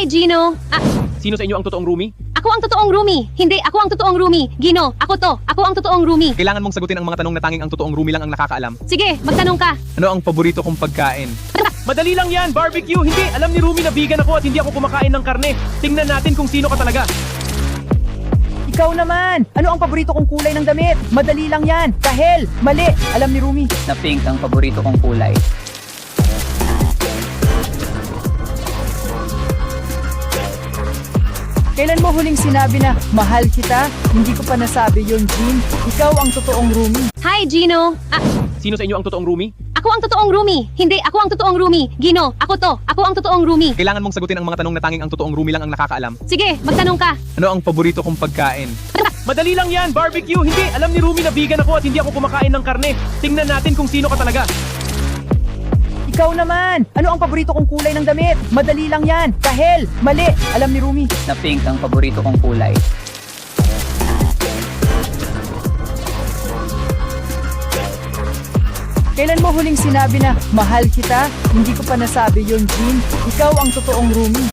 Hi, Gino. Sino sa inyo ang totoong roomie? Ako ang totoong roomie. Hindi, ako ang totoong roomie. Gino, ako to. Ako ang totoong roomie. Kailangan mong sagutin ang mga tanong na tanging ang totoong roomie lang ang nakakaalam. Sige, magtanong ka. Ano ang paborito kong pagkain? Madali lang yan, barbecue. Hindi, alam ni Rumi na vegan ako at hindi ako kumakain ng karne. Tingnan natin kung sino ka talaga. Ikaw naman! Ano ang paborito kong kulay ng damit? Madali lang yan! Kahel! Mali! Alam ni Rumi. Na pink ang paborito kong kulay. Kailan mo huling sinabi na, mahal kita? Hindi ko pa nasabi yun, Jean. Ikaw ang totoong Rumi. Hi, Gino. Sino sa inyo ang totoong roomie? Ako ang totoong roomie. Hindi, ako ang totoong roomie. Gino, ako to. Ako ang totoong roomie. Kailangan mong sagutin ang mga tanong na tanging ang totoong roomie lang ang nakakaalam. Sige, magtanong ka. Ano ang paborito kong pagkain? Madali lang yan, barbecue. Hindi, alam ni Rumi na vegan ako at hindi ako kumakain ng karne. Tingnan natin kung sino ka talaga. Ikaw naman! Ano ang paborito kong kulay ng damit? Madali lang yan! Kahel! Mali! Alam ni Rumi. Na pink ang paborito kong kulay. Kailan mo huling sinabi na, mahal kita? Hindi ko pa nasabi yun, Jean. Ikaw ang totoong Rumi.